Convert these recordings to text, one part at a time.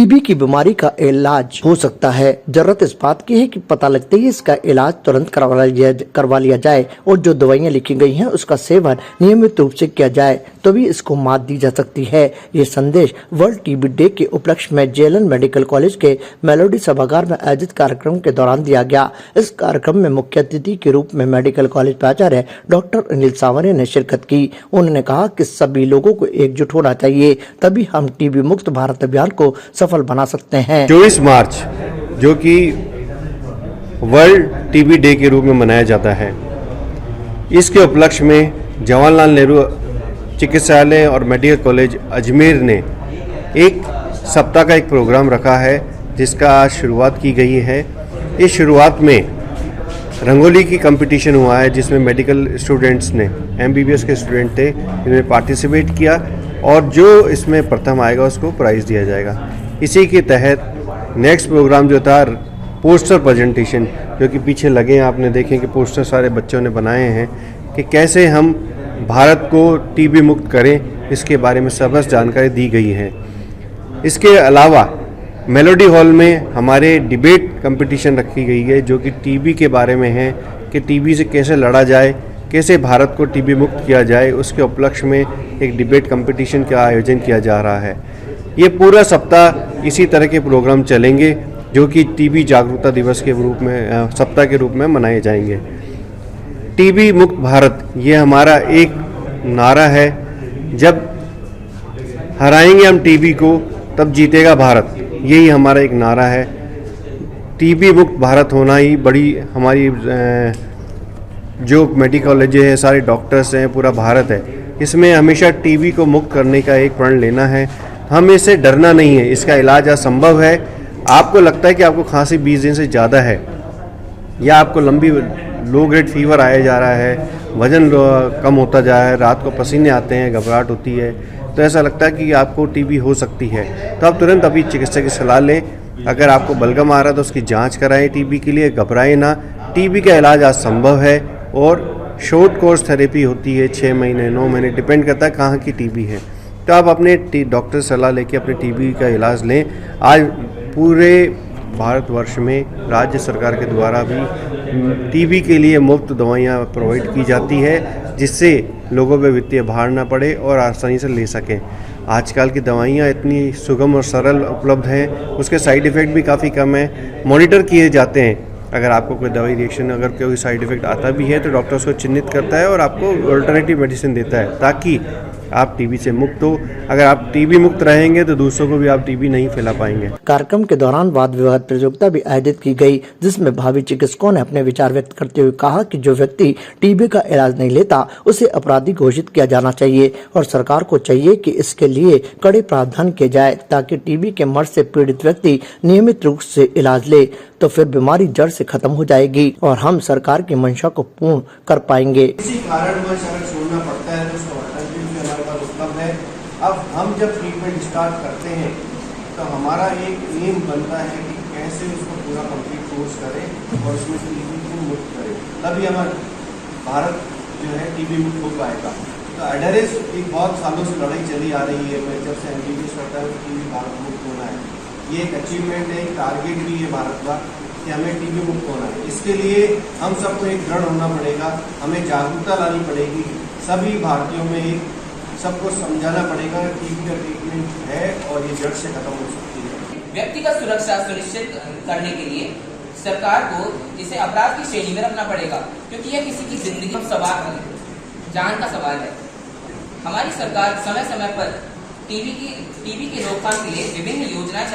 TB की बीमारी का इलाज हो सकता है। जरूरत इस बात की है कि पता लगते ही इसका इलाज तुरंत करवा लिया जाए और जो दवाइयां लिखी गई हैं उसका सेवन नियमित रूप से किया जाए, तभी इसको मात दी जा सकती है। ये संदेश वर्ल्ड टीबी डे के उपलक्ष्य में जेएलएन मेडिकल कॉलेज के मेलोडी सभागार में आयोजित कार्यक्रम के दौरान दिया गया। इस कार्यक्रम में मुख्य अतिथि के रूप में मेडिकल कॉलेज प्राचार्य डॉक्टर अनिल सांवरे ने शिरकत की। उन्होंने कहा कि सभी लोगों को एकजुट होना चाहिए, तभी हम टीबी मुक्त भारत अभियान को सफल बना सकते हैं। 24 मार्च जो कि वर्ल्ड टीबी डे के रूप में मनाया जाता है, इसके उपलक्ष्य में जवाहरलाल नेहरू चिकित्सालय और मेडिकल कॉलेज अजमेर ने एक सप्ताह का एक प्रोग्राम रखा है, जिसका आज शुरुआत की गई है। इस शुरुआत में रंगोली की कंपटीशन हुआ है, जिसमें मेडिकल स्टूडेंट्स ने, एमबीबीएस के स्टूडेंट थे, इन्होंने पार्टिसिपेट किया और जो इसमें प्रथम आएगा उसको प्राइज़ दिया जाएगा। इसी के तहत नेक्स्ट प्रोग्राम जो था पोस्टर प्रेजेंटेशन, जो कि पीछे लगे हैं, आपने देखें कि पोस्टर सारे बच्चों ने बनाए हैं कि कैसे हम भारत को टीबी मुक्त करें, इसके बारे में सबसे जानकारी दी गई है। इसके अलावा मेलोडी हॉल में हमारे डिबेट कंपटीशन रखी गई है, जो कि टीबी के बारे में है कि टीबी से कैसे लड़ा जाए, कैसे भारत को टीबी मुक्त किया जाए। उसके उपलक्ष्य में एक डिबेट कंपटीशन का आयोजन किया जा रहा है। ये पूरा सप्ताह इसी तरह के प्रोग्राम चलेंगे, जो कि टीबी जागरूकता दिवस के रूप में, सप्ताह के रूप में मनाए जाएंगे। टीबी मुक्त भारत ये हमारा एक नारा है। जब हराएंगे हम टीबी को, तब जीतेगा भारत, यही हमारा एक नारा है। टीबी मुक्त भारत होना ही बड़ी हमारी जो मेडिकल कॉलेज है, सारे डॉक्टर्स हैं, पूरा भारत है, इसमें हमेशा टीबी को मुक्त करने का एक प्रण लेना है। हमें इससे डरना नहीं है। इसका इलाज असंभव है। आपको लगता है कि आपको खांसी 20 दिन से ज़्यादा है, या आपको लंबी लो ग्रेड फीवर आया जा रहा है, वजन कम होता जा रहा है, रात को पसीने आते हैं, घबराहट होती है, तो ऐसा लगता है कि आपको टीबी हो सकती है, तो आप तुरंत अभी चिकित्सक की सलाह लें। अगर आपको बलगम आ रहा है तो उसकी जांच कराएं। टीबी के लिए घबराएं ना। टीबी का इलाज आज संभव है और शॉर्ट कोर्स थेरेपी होती है, 6 महीने 9 महीने, डिपेंड करता है कहाँ की टीबी है। तो आप अपने डॉक्टर से सलाह लेके अपने टीबी का इलाज लें। आज पूरे भारतवर्ष में राज्य सरकार के द्वारा भी टीबी के लिए मुफ्त दवाइयाँ प्रोवाइड की जाती है, जिससे लोगों पे वित्तीय भार ना पड़े और आसानी से ले सकें। आजकल की दवाइयाँ इतनी सुगम और सरल उपलब्ध हैं, उसके साइड इफ़ेक्ट भी काफ़ी कम है, मॉनिटर किए जाते हैं। अगर आपको कोई दवाई रिएक्शन, अगर कोई साइड इफ़ेक्ट आता भी है तो डॉक्टर उसको चिन्हित करता है और आपको अल्टरनेटिव मेडिसिन देता है, ताकि आप टीबी से मुक्त हो। अगर आप टीबी मुक्त रहेंगे तो दूसरों को भी आप टीबी नहीं फैला पाएंगे। कार्यक्रम के दौरान वाद विवाद प्रतियोगिता भी आयोजित की गई, जिसमें भावी चिकित्सकों ने अपने विचार व्यक्त करते हुए कहा कि जो व्यक्ति टीबी का इलाज नहीं लेता उसे अपराधी घोषित किया जाना चाहिए और सरकार को चाहिए कि इसके लिए कड़े प्रावधान किए जाए, ताकि टीबी के मर्ज से पीड़ित व्यक्ति नियमित रूप से इलाज ले, तो फिर बीमारी जड़ से खत्म हो जाएगी और हम सरकार की मंशा को पूर्ण कर पाएंगे। इसी कारणवश अगर छोड़ना पड़ता है तो उसका हमारे पास उपलब्ध है। अब हम जब ट्रीटमेंट स्टार्ट करते हैं तो हमारा एक एम बनता है कि कैसे उसको पूरा कंप्लीट कोर्स करें और उसमें से टीबी को मुक्त करें, तभी हमारा भारत जो है टीबी मुक्त हो पाएगा। तो एडरेस एक बहुत सालों से लड़ाई चली आ रही है। मैं जब से एमबीबीएस करता है टीबी भारत मुक्त होना है, ये एक अचीवमेंट है, एक टारगेट भी है भारत का कि हमें टीबी मुक्त होना है। इसके लिए हम सबको एक दृढ़ होना पड़ेगा, हमें जागरूकता लानी पड़ेगी, सभी भारतीयों में एक सबको समझाना पड़ेगा टीबी का ट्रीटमेंट है और ये जड़ से खत्म हो सकती है। व्यक्तिगत सुरक्षा सुनिश्चित करने के लिए सरकार को इसे अपराध की श्रेणी में रखना पड़ेगा, क्योंकि यह किसी की जिंदगी का सवाल, जान का सवाल है। हमारी सरकार समय समय पर टीबी की रोकथाम के लिए विभिन्न योजनाएं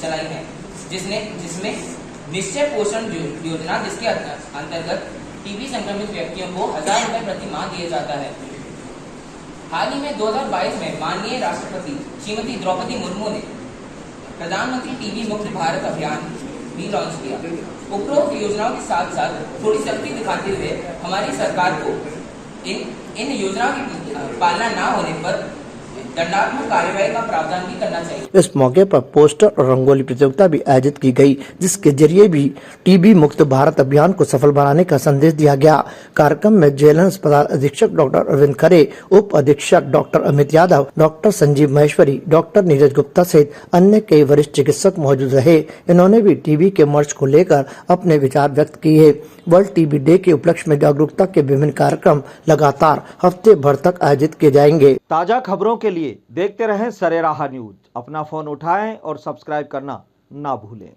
चलाई हैं, जिसमें निश्चय पोषण योजना, जिसके अंतर्गत टीबी संक्रमित व्यक्तियों को 1000 रुपए प्रति माह दिया जाता है। हाल ही में 2022 में माननीय राष्ट्रपति श्रीमती द्रौपदी मुर्मू ने प्रधानमंत्री टीबी मुक्त भारत अभियान भी लॉन्च किया। उपरोक्त योजनाओं के साथ साथ थोड़ी सख्ती दिखाते हुए हमारी सरकार को इन योजनाओं की पालना न होने पर दंडात्मक कार्यवाही का प्रावधान भी करना चाहिए। इस मौके पर पोस्टर और रंगोली प्रतियोगिता भी आयोजित की गई, जिसके जरिए भी टीबी मुक्त भारत अभियान को सफल बनाने का संदेश दिया गया। कार्यक्रम में जेएलएन अस्पताल अधीक्षक डॉक्टर अरविंद खरे, उप अधीक्षक doctor Amit Yadav, doctor Sanjeev Maheshwari, doctor Neeraj Gupta सहित अन्य कई वरिष्ठ चिकित्सक मौजूद रहे। इन्होंने भी टीबी के मर्ज को लेकर अपने विचार व्यक्त किए। वर्ल्ड टीबी डे के उपलक्ष्य में जागरूकता के विभिन्न कार्यक्रम लगातार हफ्ते भर तक आयोजित किए जाएंगे। ताजा खबरों के लिए देखते रहें सरेराह न्यूज। अपना फोन उठाएं और सब्सक्राइब करना ना भूलें।